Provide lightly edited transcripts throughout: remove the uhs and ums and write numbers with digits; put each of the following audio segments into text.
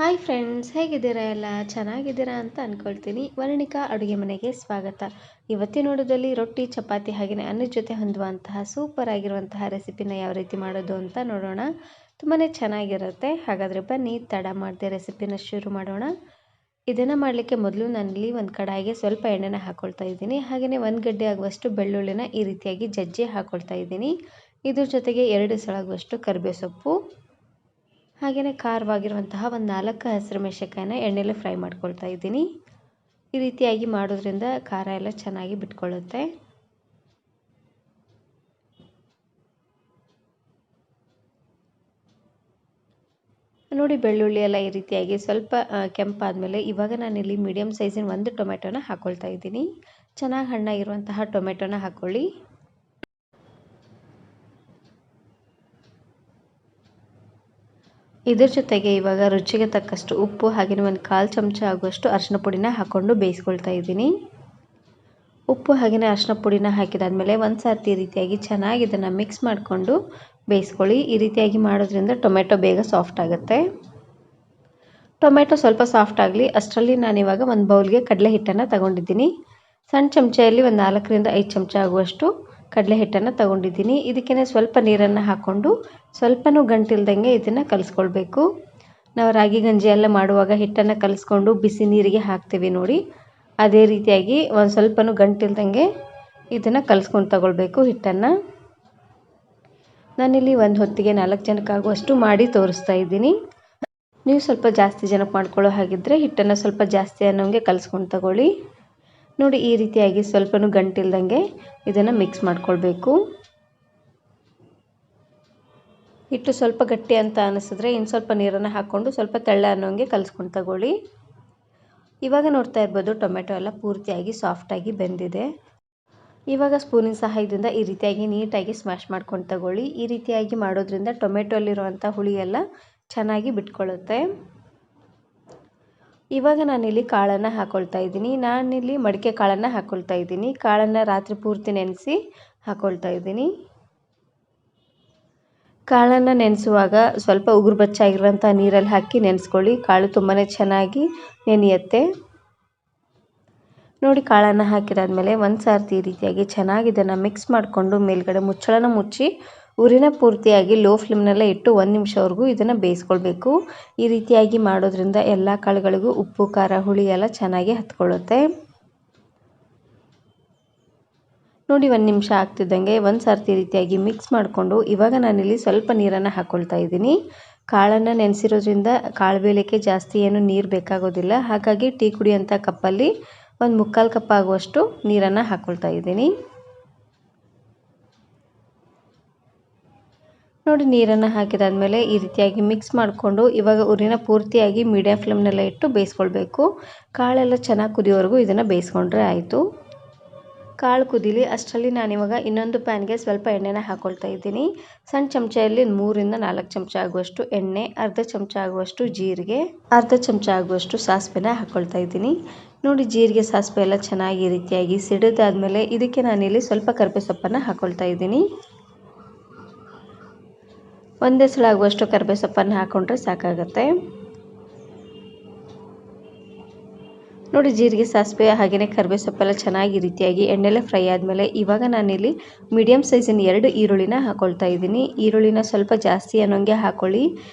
Hi friends, ಹೇಗಿದ್ದೀರಾ? ಎಲ್ಲ ಚೆನ್ನಾಗಿದ್ದೀರಾ ಅಂತ ಅಂದ್ಕೊಳ್ತೀನಿ. ವರ್ಣಿಕಾ ಅಡುಗೆ ಮನೆಗೆ ಸ್ವಾಗತ. ಇವತ್ತಿನ ನೋಡೋದಲ್ಲಿ ರೊಟ್ಟಿ, ಚಪಾತಿ ಹಾಗೆಯೇ ಅನ್ನದ ಜೊತೆ ಹೊಂದುವಂತಹ ಸೂಪರ್ ಆಗಿರುವಂತಹ ರೆಸಿಪಿನ ಯಾವ ರೀತಿ ಮಾಡೋದು ಅಂತ ನೋಡೋಣ. ತುಂಬಾ ಚೆನ್ನಾಗಿರುತ್ತೆ. ಹಾಗಾದರೆ ಬನ್ನಿ ತಡ ಮಾಡದೆ ರೆಸಿಪಿನ ಶುರು ಮಾಡೋಣ. ಇದನ್ನು ಮಾಡಲಿಕ್ಕೆ ಮೊದಲು ನಾನಿಲ್ಲಿ ಒಂದು ಕಡಾಯಿಗೆ ಸ್ವಲ್ಪ ಎಣ್ಣೆನ ಹಾಕ್ಕೊಳ್ತಾ ಇದ್ದೀನಿ. ಹಾಗೆಯೇ ಒಂದು ಗಡ್ಡೆ ಆಗುವಷ್ಟು ಬೆಳ್ಳುಳ್ಳಿನ ಈ ರೀತಿಯಾಗಿ ಜಜ್ಜಿ ಹಾಕ್ಕೊಳ್ತಾ ಇದ್ದೀನಿ. ಇದ್ರ ಜೊತೆಗೆ 2 ಸೆಳಗುವಷ್ಟು ಕರಿಬೇವು ಸೊಪ್ಪು, ಹಾಗೆಯೇ ಖಾರವಾಗಿರುವಂತಹ ಒಂದು 4 ಹಸಿರು ಮೆಣಸಿನಕಾಯಿನ ಎಣ್ಣೆಯಲ್ಲಿ ಫ್ರೈ ಮಾಡ್ಕೊಳ್ತಾ ಇದ್ದೀನಿ. ಈ ರೀತಿಯಾಗಿ ಮಾಡೋದ್ರಿಂದ ಖಾರ ಎಲ್ಲ ಚೆನ್ನಾಗಿ ಬಿಟ್ಕೊಳ್ಳುತ್ತೆ. ನೋಡಿ, ಬೆಳ್ಳುಳ್ಳಿ ಎಲ್ಲ ಈ ರೀತಿಯಾಗಿ ಸ್ವಲ್ಪ ಕೆಂಪಾದಮೇಲೆ ಇವಾಗ ನಾನಿಲ್ಲಿ ಮೀಡಿಯಮ್ ಸೈಜಿನ ಒಂದು ಟೊಮೆಟೊನ ಹಾಕ್ಕೊಳ್ತಾ ಇದ್ದೀನಿ. ಚೆನ್ನಾಗಿ ಹಣ್ಣಾಗಿರುವಂತಹ ಟೊಮೆಟೊನ ಹಾಕ್ಕೊಳ್ಳಿ. ಇದ್ರ ಜೊತೆಗೆ ಇವಾಗ ರುಚಿಗೆ ತಕ್ಕಷ್ಟು ಉಪ್ಪು ಹಾಗೆಯೇ ಒಂದು 1/4 ಚಮಚ ಆಗುವಷ್ಟು ಅರಿಶಿನ ಪುಡಿನ ಹಾಕ್ಕೊಂಡು ಬೇಯಿಸ್ಕೊಳ್ತಾ ಇದ್ದೀನಿ. ಉಪ್ಪು ಹಾಗೆಯೇ ಅರಿಶಿನ ಪುಡಿನ ಹಾಕಿದಾದ್ಮೇಲೆ ಒಂದು ಸರ್ತಿ ಈ ರೀತಿಯಾಗಿ ಚೆನ್ನಾಗಿ ಇದನ್ನು ಮಿಕ್ಸ್ ಮಾಡಿಕೊಂಡು ಬೇಯಿಸ್ಕೊಳ್ಳಿ. ಈ ರೀತಿಯಾಗಿ ಮಾಡೋದ್ರಿಂದ ಟೊಮೆಟೊ ಬೇಗ ಸಾಫ್ಟ್ ಆಗುತ್ತೆ. ಟೊಮೆಟೊ ಸ್ವಲ್ಪ ಸಾಫ್ಟ್ ಆಗಲಿ ಅಷ್ಟರಲ್ಲಿ ನಾನಿವಾಗ ಒಂದು ಬೌಲ್ಗೆ ಕಡಲೆ ಹಿಟ್ಟನ್ನು ತಗೊಂಡಿದ್ದೀನಿ. ಸಣ್ಣ ಚಮಚೆಯಲ್ಲಿ ಒಂದು 4ರಿಂದ 5 ಚಮಚ ಆಗುವಷ್ಟು ಕಡಲೆ ಹಿಟ್ಟನ್ನು ತಗೊಂಡಿದ್ದೀನಿ. ಇದಕ್ಕೆ ಸ್ವಲ್ಪ ನೀರನ್ನು ಹಾಕ್ಕೊಂಡು ಸ್ವಲ್ಪನೂ ಗಂಟಿಲ್ದಂಗೆ ಇದನ್ನು ಕಲಿಸ್ಕೊಳ್ಬೇಕು. ನಾವು ರಾಗಿ ಗಂಜಿ ಎಲ್ಲ ಮಾಡುವಾಗ ಹಿಟ್ಟನ್ನು ಕಲಿಸ್ಕೊಂಡು ಬಿಸಿ ನೀರಿಗೆ ಹಾಕ್ತೀವಿ ನೋಡಿ, ಅದೇ ರೀತಿಯಾಗಿ ಒಂದು ಸ್ವಲ್ಪನೂ ಗಂಟಿಲ್ದಂಗೆ ಇದನ್ನು ಕಲಿಸ್ಕೊಂಡು ತಗೊಳ್ಬೇಕು ಹಿಟ್ಟನ್ನು. ನಾನಿಲ್ಲಿ ಒಂದು ಹೊತ್ತಿಗೆ 4 ಜನಕ್ಕಾಗುವಷ್ಟು ಮಾಡಿ ತೋರಿಸ್ತಾ ಇದ್ದೀನಿ. ನೀವು ಸ್ವಲ್ಪ ಜಾಸ್ತಿ ಜನಕ್ಕೆ ಮಾಡ್ಕೊಳ್ಳೋ ಹಾಗಿದ್ದರೆ ಹಿಟ್ಟನ್ನು ಸ್ವಲ್ಪ ಜಾಸ್ತಿ ಅನ್ನೋಂಗೆ ಕಲಿಸ್ಕೊಂಡು ತಗೊಳ್ಳಿ. ನೋಡಿ, ಈ ರೀತಿಯಾಗಿ ಸ್ವಲ್ಪನೂ ಗಂಟಿಲ್ದಂಗೆ ಇದನ್ನು ಮಿಕ್ಸ್ ಮಾಡ್ಕೊಳ್ಬೇಕು. ಹಿಟ್ಟು ಸ್ವಲ್ಪ ಗಟ್ಟಿ ಅಂತ ಅನಿಸಿದ್ರೆ ಇನ್ನು ಸ್ವಲ್ಪ ನೀರನ್ನು ಹಾಕ್ಕೊಂಡು ಸ್ವಲ್ಪ ತೆಳ್ಳ ಅನ್ನೋಂಗೆ ಕಲಿಸ್ಕೊಂಡು ತಗೊಳ್ಳಿ. ಇವಾಗ ನೋಡ್ತಾ ಇರ್ಬೋದು ಟೊಮೆಟೊ ಎಲ್ಲ ಪೂರ್ತಿಯಾಗಿ ಸಾಫ್ಟಾಗಿ ಬೆಂದಿದೆ. ಇವಾಗ ಸ್ಪೂನಿನ ಸಹಾಯದಿಂದ ಈ ರೀತಿಯಾಗಿ ನೀಟಾಗಿ ಸ್ಮ್ಯಾಶ್ ಮಾಡ್ಕೊಂಡು ತಗೊಳ್ಳಿ. ಈ ರೀತಿಯಾಗಿ ಮಾಡೋದ್ರಿಂದ ಟೊಮೆಟೊಲ್ಲಿರುವಂಥ ಹುಳಿ ಎಲ್ಲ ಚೆನ್ನಾಗಿ ಬಿಟ್ಕೊಳ್ಳುತ್ತೆ. ಇವಾಗ ನಾನಿಲ್ಲಿ ಕಾಳನ್ನು ಹಾಕ್ಕೊಳ್ತಾ ಇದ್ದೀನಿ. ನಾನಿಲ್ಲಿ ಮಡಿಕೆ ಕಾಳನ್ನು ಹಾಕ್ಕೊಳ್ತಾ ಇದ್ದೀನಿ. ಕಾಳನ್ನು ರಾತ್ರಿ ಪೂರ್ತಿ ನೆನೆಸಿ ಹಾಕ್ಕೊಳ್ತಾ ಇದ್ದೀನಿ. ಕಾಳನ್ನು ನೆನೆಸುವಾಗ ಸ್ವಲ್ಪ ಉಗುರು ಬೆಚ್ಚಗಿರುವಂಥ ನೀರಲ್ಲಿ ಹಾಕಿ ನೆನೆಸ್ಕೊಳ್ಳಿ. ಕಾಳು ತುಂಬಾ ಚೆನ್ನಾಗಿ ನೆನೆಯುತ್ತೆ. ನೋಡಿ, ಕಾಳನ್ನು ಹಾಕಿದಾದ್ಮೇಲೆ ಒಂದು ಸರ್ತಿ ಈ ರೀತಿಯಾಗಿ ಚೆನ್ನಾಗಿ ಇದನ್ನು ಮಿಕ್ಸ್ ಮಾಡಿಕೊಂಡು ಮೇಲ್ಗಡೆ ಮುಚ್ಚಳನ ಮುಚ್ಚಿ ಉರಿನ ಪೂರ್ತಿಯಾಗಿ ಲೋ ಫ್ಲೇಮ್ನಲ್ಲೇ ಇಟ್ಟು 1 ನಿಮಿಷವರೆಗೂ ಇದನ್ನು ಬೇಯಿಸ್ಕೊಳ್ಬೇಕು. ಈ ರೀತಿಯಾಗಿ ಮಾಡೋದ್ರಿಂದ ಎಲ್ಲ ಕಾಳುಗಳಿಗೂ ಉಪ್ಪು, ಖಾರ, ಹುಳಿ ಎಲ್ಲ ಚೆನ್ನಾಗಿ ಹತ್ಕೊಳ್ಳುತ್ತೆ. ನೋಡಿ, 1 ನಿಮಿಷ ಆಗ್ತಿದ್ದಂಗೆ ಒಂದು ಸರ್ತಿ ಈ ರೀತಿಯಾಗಿ ಮಿಕ್ಸ್ ಮಾಡಿಕೊಂಡು ಇವಾಗ ನಾನಿಲ್ಲಿ ಸ್ವಲ್ಪ ನೀರನ್ನು ಹಾಕ್ಕೊಳ್ತಾ ಇದ್ದೀನಿ. ಕಾಳನ್ನು ನೆನೆಸಿರೋದ್ರಿಂದ ಕಾಳು ಬೇಯಲಿಕ್ಕೆ ಜಾಸ್ತಿ ಏನು ನೀರು ಬೇಕಾಗೋದಿಲ್ಲ. ಹಾಗಾಗಿ ಟೀ ಕುಡಿಯೋಂಥ ಕಪ್ಪಲ್ಲಿ ಒಂದು 3/4 ಕಪ್ ಆಗುವಷ್ಟು ನೀರನ್ನು ಹಾಕ್ಕೊಳ್ತಾ ಇದ್ದೀನಿ. ನೋಡಿ, ನೀರನ್ನು ಹಾಕಿದಾದ್ಮೇಲೆ ಈ ರೀತಿಯಾಗಿ ಮಿಕ್ಸ್ ಮಾಡಿಕೊಂಡು ಇವಾಗ ಉರಿನ ಪೂರ್ತಿಯಾಗಿ ಮೀಡಿಯಮ್ ಫ್ಲೇಮ್ನಲ್ಲೇ ಇಟ್ಟು ಬೇಯಿಸ್ಕೊಳ್ಬೇಕು. ಕಾಳೆಲ್ಲ ಚೆನ್ನಾಗಿ ಕುದಿಯೋವರೆಗೂ ಇದನ್ನು ಬೇಯಿಸ್ಕೊಂಡ್ರೆ ಆಯಿತು. ಕಾಳು ಕುದೀಲಿ ಅಷ್ಟರಲ್ಲಿ ನಾನಿವಾಗ ಇನ್ನೊಂದು ಪ್ಯಾನ್ಗೆ ಸ್ವಲ್ಪ ಎಣ್ಣೆನ ಹಾಕ್ಕೊಳ್ತಾ ಇದ್ದೀನಿ. ಸಣ್ಣ ಚಮಚೆಯಲ್ಲಿ 3ರಿಂದ 4 ಚಮಚ ಆಗುವಷ್ಟು ಎಣ್ಣೆ, ಅರ್ಧ ಚಮಚ ಆಗುವಷ್ಟು ಜೀರಿಗೆ, ಅರ್ಧ ಚಮಚ ಆಗುವಷ್ಟು ಸಾಸಿವೆನ ಹಾಕ್ಕೊಳ್ತಾ ಇದ್ದೀನಿ. ನೋಡಿ, ಜೀರಿಗೆ ಸಾಸಿವೆ ಎಲ್ಲ ಚೆನ್ನಾಗಿ ಈ ರೀತಿಯಾಗಿ ಸಿಡಿದಾದ್ಮೇಲೆ ಇದಕ್ಕೆ ನಾನಿಲ್ಲಿ ಸ್ವಲ್ಪ ಕರಿಬೇವು ಸೊಪ್ಪನ್ನು ಹಾಕ್ಕೊಳ್ತಾ ಇದ್ದೀನಿ. ಒಂದೇ ಸಲ ಆಗುವಷ್ಟು ಕರಿಬೇವು ಸೊಪ್ಪನ್ನು ಹಾಕ್ಕೊಂಡ್ರೆ ಸಾಕಾಗುತ್ತೆ. ನೋಡಿ, ಜೀರಿಗೆ ಸಾಸಿವೆ ಹಾಗೆಯೇ ಕರಿಬೇವು ಸೊಪ್ಪೆಲ್ಲ ಚೆನ್ನಾಗಿ ಈ ರೀತಿಯಾಗಿ ಎಣ್ಣೆಲೆ ಫ್ರೈ ಆದಮೇಲೆ ಇವಾಗ ನಾನಿಲ್ಲಿ ಮೀಡಿಯಮ್ ಸೈಜಿನ 2 ಈರುಳ್ಳಿನ ಹಾಕ್ಕೊಳ್ತಾ ಇದ್ದೀನಿ. ಈರುಳ್ಳಿನ ಸ್ವಲ್ಪ ಜಾಸ್ತಿ ಅನ್ನೋಂಗೆ ಹಾಕ್ಕೊಳ್ಳಿ,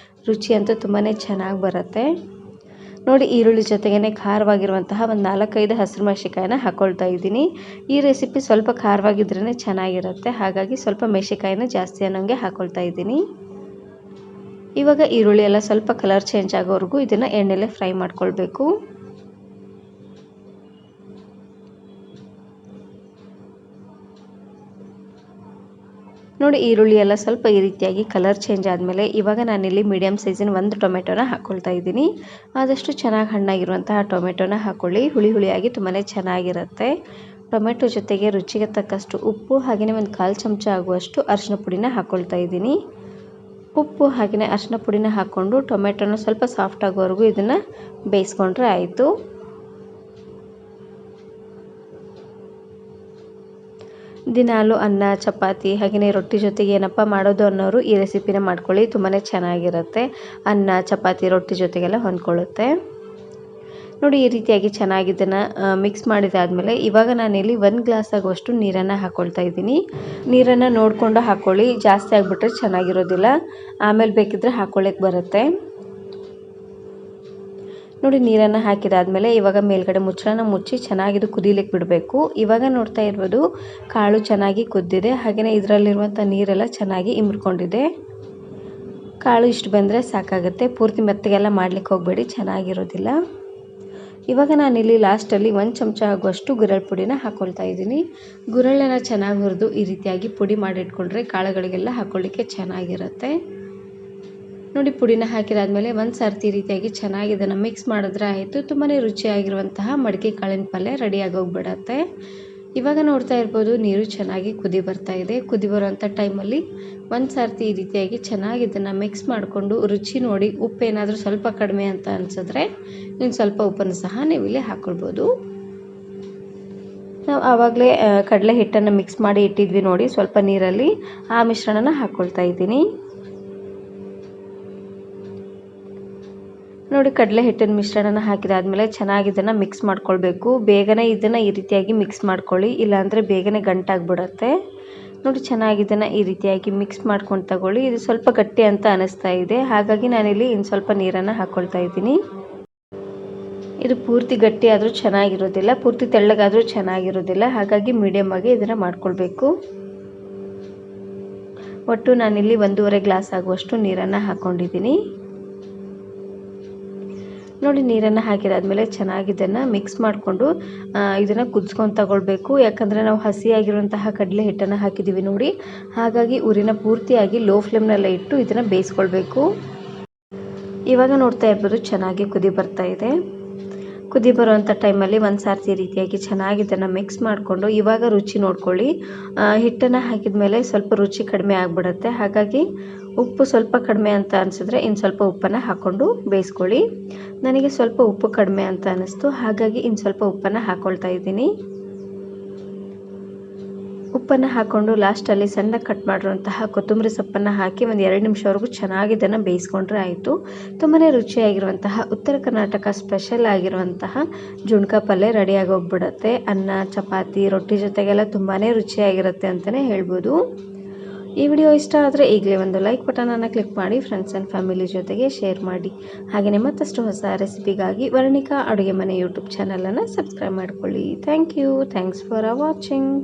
ರುಚಿ ಅಂತೂ ತುಂಬಾ ಚೆನ್ನಾಗಿ ಬರುತ್ತೆ. ನೋಡಿ, ಈರುಳ್ಳಿ ಜೊತೆಗೇ ಖಾರವಾಗಿರುವಂತಹ ಒಂದು 4-5 ಹಸಿರು ಮೆಣಸಿನಕಾಯಿನ ಹಾಕ್ಕೊಳ್ತಾ ಇದ್ದೀನಿ. ಈ ರೆಸಿಪಿ ಸ್ವಲ್ಪ ಖಾರವಾಗಿದ್ರೇ ಚೆನ್ನಾಗಿರುತ್ತೆ. ಹಾಗಾಗಿ ಸ್ವಲ್ಪ ಮೆಣಸಿನಕಾಯಿನ ಜಾಸ್ತಿ ಅನ್ನೋಂಗೆ ಹಾಕ್ಕೊಳ್ತಾ ಇದ್ದೀನಿ. ಇವಾಗ ಈರುಳ್ಳಿ ಎಲ್ಲ ಸ್ವಲ್ಪ ಕಲರ್ ಚೇಂಜ್ ಆಗೋವರೆಗೂ ಇದನ್ನು ಎಣ್ಣೆಲೆ ಫ್ರೈ ಮಾಡ್ಕೊಳ್ಬೇಕು. ನೋಡಿ, ಈರುಳ್ಳಿ ಎಲ್ಲ ಸ್ವಲ್ಪ ಈ ರೀತಿಯಾಗಿ ಕಲರ್ ಚೇಂಜ್ ಆದಮೇಲೆ ಇವಾಗ ನಾನಿಲ್ಲಿ ಮೀಡಿಯಮ್ ಸೈಜಿನ ಒಂದು ಟೊಮೆಟೊನ ಹಾಕ್ಕೊಳ್ತಾ ಇದ್ದೀನಿ. ಆದಷ್ಟು ಚೆನ್ನಾಗಿ ಹಣ್ಣಾಗಿರುವಂತಹ ಟೊಮೆಟೊನ ಹಾಕ್ಕೊಳ್ಳಿ. ಹುಳಿ ಹುಳಿಯಾಗಿ ತುಂಬಾ ಚೆನ್ನಾಗಿರುತ್ತೆ. ಟೊಮೆಟೊ ಜೊತೆಗೆ ರುಚಿಗೆ ತಕ್ಕಷ್ಟು ಉಪ್ಪು ಹಾಗೆಯೇ ಒಂದು 1/4 ಚಮಚ ಆಗುವಷ್ಟು ಅರಿಶಿನ ಪುಡಿನ ಹಾಕ್ಕೊಳ್ತಾ ಇದ್ದೀನಿ. ಉಪ್ಪು ಹಾಗೆಯೇ ಅರಿಶಿನ ಪುಡಿನ ಹಾಕ್ಕೊಂಡು ಟೊಮೆಟೊನ ಸ್ವಲ್ಪ ಸಾಫ್ಟ್ ಆಗೋವರೆಗೂ ಇದನ್ನು ಬೇಯಿಸ್ಕೊಂಡ್ರೆ ಆಯಿತು. ದಿನಾಲು ಅನ್ನ ಚಪಾತಿ ಹಾಗೆಯೇ ರೊಟ್ಟಿ ಜೊತೆಗೆ ಏನಪ್ಪ ಮಾಡೋದು ಅನ್ನೋರು ಈ ರೆಸಿಪಿನ ಮಾಡ್ಕೊಳ್ಳಿ. ತುಂಬಾ ಚೆನ್ನಾಗಿರುತ್ತೆ. ಅನ್ನ ಚಪಾತಿ ರೊಟ್ಟಿ ಜೊತೆಗೆಲ್ಲ ಹೊಂದ್ಕೊಳ್ಳುತ್ತೆ. ನೋಡಿ ಈ ರೀತಿಯಾಗಿ ಚೆನ್ನಾಗಿ ಇದನ್ನು ಮಿಕ್ಸ್ ಮಾಡಿದಾದಮೇಲೆ ಇವಾಗ ನಾನಿಲ್ಲಿ 1 ಗ್ಲಾಸ್ ಆಗುವಷ್ಟು ನೀರನ್ನು ಹಾಕ್ಕೊಳ್ತಾ ಇದ್ದೀನಿ. ನೀರನ್ನು ನೋಡಿಕೊಂಡು ಹಾಕ್ಕೊಳ್ಳಿ, ಜಾಸ್ತಿ ಆಗಿಬಿಟ್ರೆ ಚೆನ್ನಾಗಿರೋದಿಲ್ಲ. ಆಮೇಲೆ ಬೇಕಿದ್ದರೆ ಹಾಕ್ಕೊಳ್ಳೋಕೆ ಬರುತ್ತೆ. ನೋಡಿ ನೀರನ್ನು ಹಾಕಿದಾದಮೇಲೆ ಇವಾಗ ಮೇಲ್ಗಡೆ ಮುಚ್ಚಳನ ಮುಚ್ಚಿ ಚೆನ್ನಾಗಿದು ಕುದೀಲಿಕ್ಕೆ ಬಿಡಬೇಕು. ಇವಾಗ ನೋಡ್ತಾ ಇರ್ಬೋದು ಕಾಳು ಚೆನ್ನಾಗಿ ಕುದ್ದಿದೆ, ಹಾಗೆಯೇ ಇದರಲ್ಲಿರುವಂಥ ನೀರೆಲ್ಲ ಚೆನ್ನಾಗಿ ಇಮ್ರ್ಕೊಂಡಿದೆ. ಕಾಳು ಇಷ್ಟು ಬಂದರೆ ಸಾಕಾಗುತ್ತೆ, ಪೂರ್ತಿ ಮೆತ್ತಗೆಲ್ಲ ಮಾಡಲಿಕ್ಕೆ ಹೋಗಬೇಡಿ, ಚೆನ್ನಾಗಿರೋದಿಲ್ಲ. ಇವಾಗ ನಾನಿಲ್ಲಿ ಲಾಸ್ಟಲ್ಲಿ 1 ಚಮಚ ಆಗುವಷ್ಟು ಗುರೆಳ್ಳು ಪುಡಿನ ಹಾಕ್ಕೊಳ್ತಾ ಇದ್ದೀನಿ. ಗುರೆಳ್ಳನ್ನು ಚೆನ್ನಾಗಿ ಹುರಿದು ಈ ರೀತಿಯಾಗಿ ಪುಡಿ ಮಾಡಿಟ್ಕೊಂಡ್ರೆ ಕಾಳುಗಳಿಗೆಲ್ಲ ಹಾಕ್ಕೊಳ್ಳಿಕ್ಕೆ ಚೆನ್ನಾಗಿರುತ್ತೆ. ನೋಡಿ ಪುಡಿನ ಹಾಕಿದಾದ್ಮೇಲೆ ಒಂದು ಸರ್ತಿ ರೀತಿಯಾಗಿ ಚೆನ್ನಾಗಿ ಇದನ್ನು ಮಿಕ್ಸ್ ಮಾಡಿದ್ರೆ ಆಯಿತು. ತುಂಬಾ ರುಚಿಯಾಗಿರುವಂತಹ ಮಡಿಕೆ ಕಾಳಿನ ಪಲ್ಯ ರೆಡಿಯಾಗಿ ಹೋಗ್ಬಿಡತ್ತೆ. ಇವಾಗ ನೋಡ್ತಾ ಇರ್ಬೋದು ನೀರು ಚೆನ್ನಾಗಿ ಕುದಿ ಬರ್ತಾ ಇದೆ. ಕುದಿ ಬರುವಂಥ ಟೈಮಲ್ಲಿ ಒಂದು ಸರ್ತಿ ಈ ರೀತಿಯಾಗಿ ಚೆನ್ನಾಗಿ ಇದನ್ನು ಮಿಕ್ಸ್ ಮಾಡಿಕೊಂಡು ರುಚಿ ನೋಡಿ ಉಪ್ಪು ಏನಾದರೂ ಸ್ವಲ್ಪ ಕಡಿಮೆ ಅಂತ ಅನಿಸಿದ್ರೆ ಇನ್ನು ಸ್ವಲ್ಪ ಉಪ್ಪನ್ನು ಸಹ ನೀವು ಇಲ್ಲಿ ಹಾಕ್ಕೊಳ್ಬೋದು. ನಾವು ಆವಾಗಲೇ ಕಡಲೆ ಹಿಟ್ಟನ್ನು ಮಿಕ್ಸ್ ಮಾಡಿ ಇಟ್ಟಿದ್ವಿ ನೋಡಿ ಸ್ವಲ್ಪ ನೀರಲ್ಲಿ, ಆ ಮಿಶ್ರಣನ ಹಾಕ್ಕೊಳ್ತಾ ಇದ್ದೀನಿ. ನೋಡಿ ಕಡಲೆ ಹಿಟ್ಟಿನ ಮಿಶ್ರಣನ ಹಾಕಿದಾದ್ಮೇಲೆ ಚೆನ್ನಾಗಿ ಇದನ್ನು ಮಿಕ್ಸ್ ಮಾಡ್ಕೊಳ್ಬೇಕು. ಬೇಗನೆ ಇದನ್ನು ಈ ರೀತಿಯಾಗಿ ಮಿಕ್ಸ್ ಮಾಡ್ಕೊಳ್ಳಿ, ಇಲ್ಲಾಂದರೆ ಬೇಗನೆ ಗಂಟಾಗ್ಬಿಡತ್ತೆ. ನೋಡಿ ಚೆನ್ನಾಗಿ ಇದನ್ನು ಈ ರೀತಿಯಾಗಿ ಮಿಕ್ಸ್ ಮಾಡ್ಕೊಂಡು ತಗೊಳ್ಳಿ. ಇದು ಸ್ವಲ್ಪ ಗಟ್ಟಿ ಅಂತ ಅನಿಸ್ತಾ ಇದೆ, ಹಾಗಾಗಿ ನಾನಿಲ್ಲಿ ಇನ್ನು ಸ್ವಲ್ಪ ನೀರನ್ನು ಹಾಕ್ಕೊಳ್ತಾ ಇದ್ದೀನಿ. ಇದು ಪೂರ್ತಿ ಗಟ್ಟಿ ಆದರೂ ಚೆನ್ನಾಗಿರೋದಿಲ್ಲ, ಪೂರ್ತಿ ತೆಳ್ಳಗಾದರೂ ಚೆನ್ನಾಗಿರೋದಿಲ್ಲ, ಹಾಗಾಗಿ ಮೀಡಿಯಮ್ ಆಗಿ ಇದನ್ನು ಮಾಡ್ಕೊಳ್ಬೇಕು. ಒಟ್ಟು ನಾನಿಲ್ಲಿ 1.5 ಗ್ಲಾಸ್ ಆಗುವಷ್ಟು ನೀರನ್ನು ಹಾಕ್ಕೊಂಡಿದ್ದೀನಿ. ನೋಡಿ ನೀರನ್ನು ಹಾಕಿದಾದ್ಮೇಲೆ ಚೆನ್ನಾಗಿ ಇದನ್ನು ಮಿಕ್ಸ್ ಮಾಡಿಕೊಂಡು ಇದನ್ನು ಕುದಿಸ್ಕೊಂಡು ತಗೊಳ್ಬೇಕು. ಯಾಕಂದರೆ ನಾವು ಹಸಿಯಾಗಿರುವಂತಹ ಕಡಲೆ ಹಿಟ್ಟನ್ನು ಹಾಕಿದ್ದೀವಿ ನೋಡಿ, ಹಾಗಾಗಿ ಉರಿನ ಪೂರ್ತಿಯಾಗಿ ಲೋ ಫ್ಲೇಮ್ನಲ್ಲೇ ಇಟ್ಟು ಇದನ್ನು ಬೇಯಿಸ್ಕೊಳ್ಬೇಕು. ಇವಾಗ ನೋಡ್ತಾ ಇರ್ಬೋದು ಚೆನ್ನಾಗಿ ಕುದಿ ಬರ್ತಾ ಇದೆ. ಕುದಿ ಬರುವಂಥ ಟೈಮಲ್ಲಿ ಒಂದು ಸಾರ್ತಿ ರೀತಿಯಾಗಿ ಚೆನ್ನಾಗಿ ಇದನ್ನು ಮಿಕ್ಸ್ ಮಾಡಿಕೊಂಡು ಇವಾಗ ರುಚಿ ನೋಡ್ಕೊಳ್ಳಿ. ಹಿಟ್ಟನ್ನು ಹಾಕಿದ ಮೇಲೆ ಸ್ವಲ್ಪ ರುಚಿ ಕಡಿಮೆ ಆಗಿಬಿಡುತ್ತೆ, ಹಾಗಾಗಿ ಉಪ್ಪು ಸ್ವಲ್ಪ ಕಡಿಮೆ ಅಂತ ಅನಿಸಿದ್ರೆ ಇನ್ನು ಸ್ವಲ್ಪ ಉಪ್ಪನ್ನು ಹಾಕ್ಕೊಂಡು ಬೇಯಿಸ್ಕೊಳ್ಳಿ. ನನಗೆ ಸ್ವಲ್ಪ ಉಪ್ಪು ಕಡಿಮೆ ಅಂತ ಅನ್ನಿಸ್ತು, ಹಾಗಾಗಿ ಇನ್ನು ಸ್ವಲ್ಪ ಉಪ್ಪನ್ನು ಹಾಕ್ಕೊಳ್ತಾ ಇದ್ದೀನಿ. ಉಪ್ಪನ್ನು ಹಾಕ್ಕೊಂಡು ಲಾಸ್ಟಲ್ಲಿ ಸಣ್ಣ ಕಟ್ ಮಾಡಿರುವಂತಹ ಕೊತ್ತಂಬರಿ ಸೊಪ್ಪನ್ನು ಹಾಕಿ ಒಂದು 2 ನಿಮಿಷವರೆಗೂ ಚೆನ್ನಾಗಿ ಇದನ್ನು ಬೇಯಿಸ್ಕೊಂಡ್ರೆ ಆಯಿತು. ತುಂಬಾ ರುಚಿಯಾಗಿರುವಂತಹ ಉತ್ತರ ಕರ್ನಾಟಕ ಸ್ಪೆಷಲ್ ಆಗಿರುವಂತಹ ಜುಣ್ಕ ಪಲ್ಯ ರೆಡಿಯಾಗಿ ಹೋಗ್ಬಿಡುತ್ತೆ. ಅನ್ನ ಚಪಾತಿ ರೊಟ್ಟಿ ಜೊತೆಗೆಲ್ಲ ತುಂಬಾ ರುಚಿಯಾಗಿರುತ್ತೆ ಅಂತಲೇ ಹೇಳ್ಬೋದು. ಈ ವಿಡಿಯೋ ಇಷ್ಟ ಆದರೆ ಈಗಲೇ ಒಂದು ಲೈಕ್ ಬಟನನ್ನು ಕ್ಲಿಕ್ ಮಾಡಿ, ಫ್ರೆಂಡ್ಸ್ ಆ್ಯಂಡ್ ಫ್ಯಾಮಿಲಿ ಜೊತೆಗೆ ಶೇರ್ ಮಾಡಿ. ಹಾಗೆಯೇ ಮತ್ತಷ್ಟು ಹೊಸ ರೆಸಿಪಿಗಾಗಿ ವರ್ಣಿಕಾ ಅಡುಗೆ ಮನೆ ಯೂಟ್ಯೂಬ್ ಚಾನಲನ್ನು ಸಬ್ಸ್ಕ್ರೈಬ್ ಮಾಡ್ಕೊಳ್ಳಿ. Thank you. Thanks for watching.